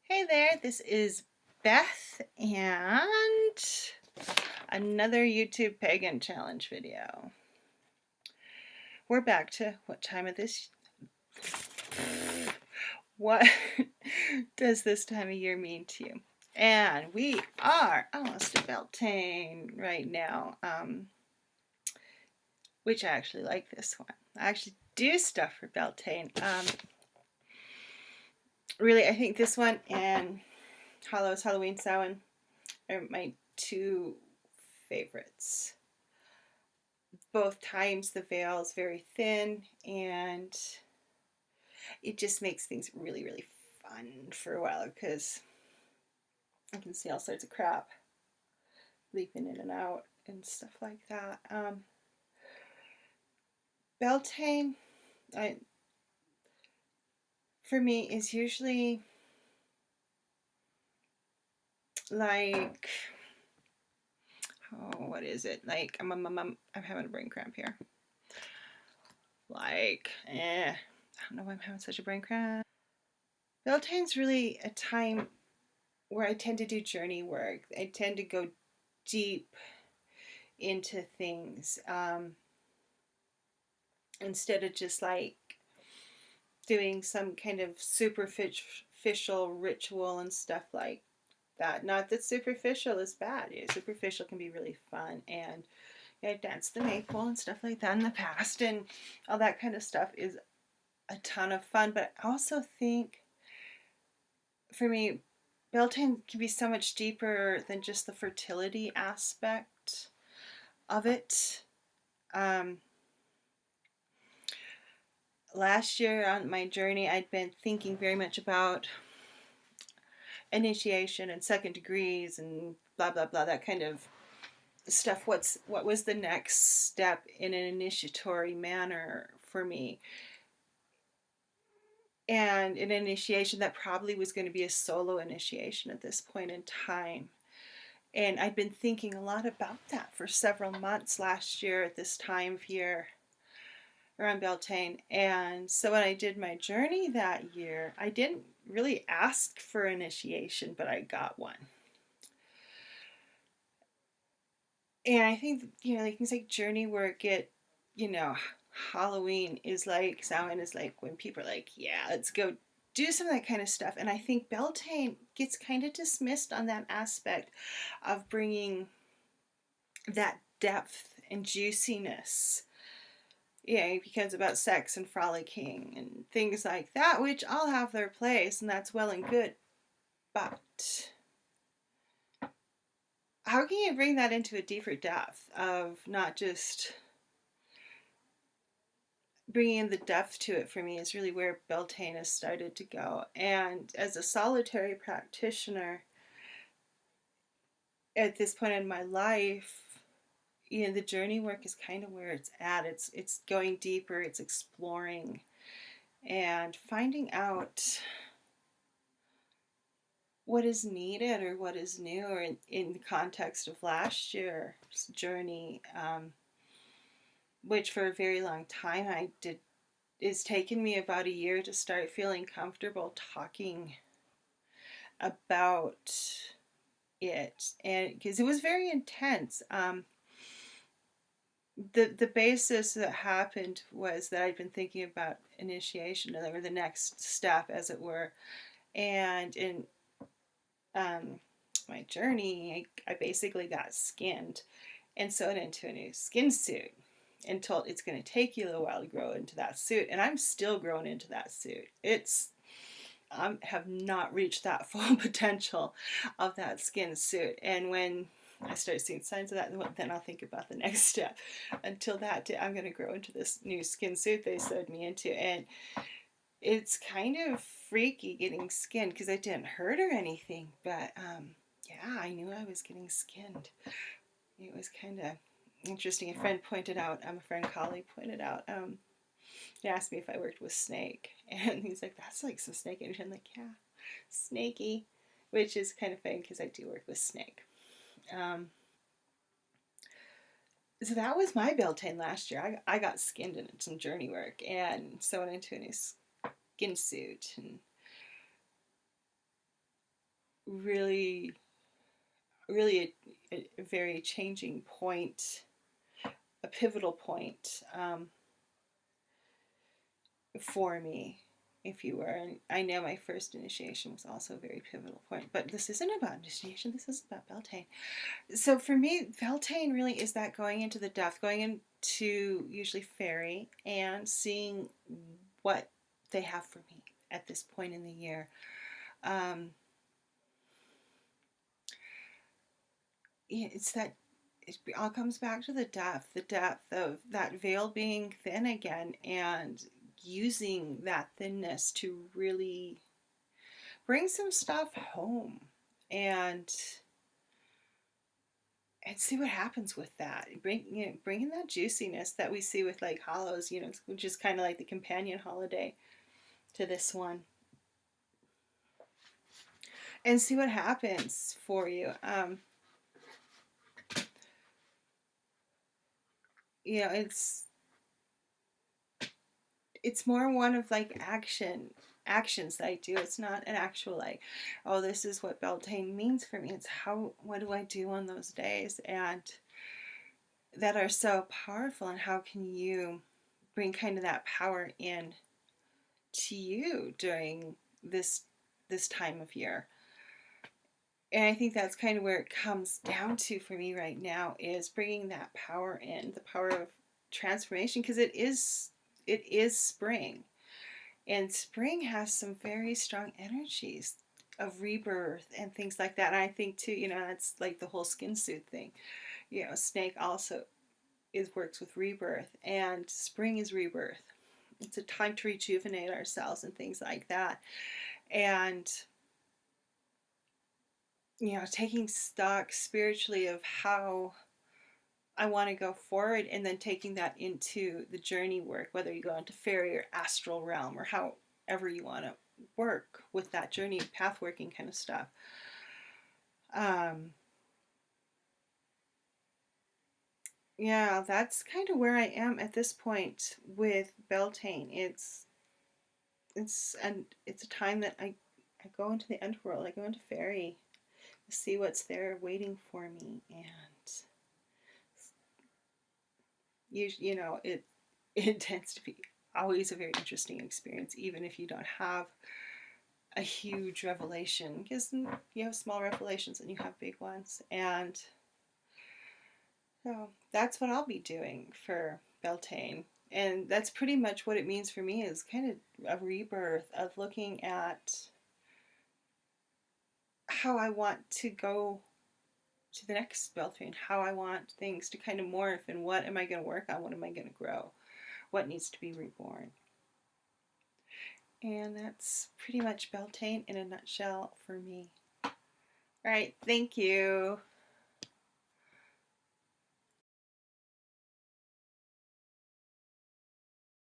Hey there, this is Beth and another YouTube Pagan Challenge video. We're back to what time of this... What does this time of year mean to you? And we are almost at Beltane right now, which I actually like this one. I actually do stuff for Beltane. Really, I think this one and Hollow's Halloween Samhain are my two favorites. Both times the veil is very thin and it just makes things really, really fun for a while because I can see all sorts of crap leaping in and out and stuff like that. Beltane, for me, is usually like, oh, what is it? Like, I'm having a brain cramp here. Like, I don't know why I'm having such a brain cramp. Beltane's really a time where I tend to do journey work. I tend to go deep into things instead of just like doing some kind of superficial ritual and stuff like that. Not that superficial is bad. Yeah, superficial can be really fun, and I danced the maypole and stuff like that in the past, and all that kind of stuff is a ton of fun. But I also think, for me, Beltane can be so much deeper than just the fertility aspect of it. Last year on my journey, I'd been thinking very much about initiation and second degrees and blah blah blah, that kind of stuff. What was the next step in an initiatory manner for me? And an initiation that probably was going to be a solo initiation at this point in time. And I'd been thinking a lot about that for several months last year at this time of year around Beltane. And so when I did my journey that year, I didn't really ask for initiation, but I got one. And I think, like things like journey work, Halloween is like, Samhain is like when people are like, yeah, let's go do some of that kind of stuff. And I think Beltane gets kind of dismissed on that aspect of bringing that depth and juiciness. Yeah, it becomes about sex and frolicking and things like that, which all have their place, and that's well and good. But how can you bring that into a deeper depth of not just bringing in the depth to it? For me, is really where Beltane has started to go. And as a solitary practitioner at this point in my life, the journey work is kind of where it's at. It's going deeper, it's exploring and finding out what is needed or what is new, or in the context of last year's journey, which for a very long time I did. It's taken me about a year to start feeling comfortable talking about it, and because it was very intense. The basis that happened was that I'd been thinking about initiation, or the next step, as it were, and in my journey, I basically got skinned and sewn into a new skin suit and told it's going to take you a little while to grow into that suit. And I'm still growing into that suit. I have not reached that full potential of that skin suit. And when I start seeing signs of that, then I'll think about the next step. Until that day, I'm going to grow into this new skin suit they sewed me into. And it's kind of freaky getting skinned because it didn't hurt or anything. But yeah, I knew I was getting skinned. It was kind of interesting. A friend pointed out, a friend colleague pointed out, he asked me if I worked with snake. And he's like, that's like some snake energy. I'm like, yeah, snaky, which is kind of funny because I do work with snake. So that was my Beltane last year. I got skinned in some journey work and sewn into a new skin suit. And really, really a very changing point, a pivotal point for me, if you were. And I know my first initiation was also a very pivotal point, but this isn't about initiation, this is about Beltane. So for me, Beltane really is that going into the depth, going into usually fairy and seeing what they have for me at this point in the year. Um, it's that it all comes back to the depth of that veil being thin again, and using that thinness to really bring some stuff home, and see what happens with that. Bringing that juiciness that we see with like hollows, which is kind of like the companion holiday to this one, and see what happens for you. It's more one of like actions that I do. It's not an actual like, oh, this is what Beltane means for me. It's what do I do on those days, and that are so powerful, and how can you bring kind of that power in to you during this time of year. And I think that's kind of where it comes down to for me right now, is bringing that power in, the power of transformation, because it is spring, and spring has some very strong energies of rebirth and things like that. And I think too, that's like the whole skin suit thing. Snake also works with rebirth, and spring is rebirth. It's a time to rejuvenate ourselves and things like that. And taking stock spiritually of how I want to go forward, and then taking that into the journey work, whether you go into fairy or astral realm, or however you want to work with that journey, path working kind of stuff. Yeah, that's kind of where I am at this point with Beltane. It's a time that I go into the underworld. I go into fairy to see what's there waiting for me, and it it tends to be always a very interesting experience, even if you don't have a huge revelation, because you have small revelations and you have big ones. And so that's what I'll be doing for Beltane. And that's pretty much what it means for me, is kind of a rebirth of looking at how I want to go to the next Beltane, how I want things to kind of morph, and what am I going to work on, what am I going to grow, what needs to be reborn. And that's pretty much Beltane in a nutshell for me. All right, thank you.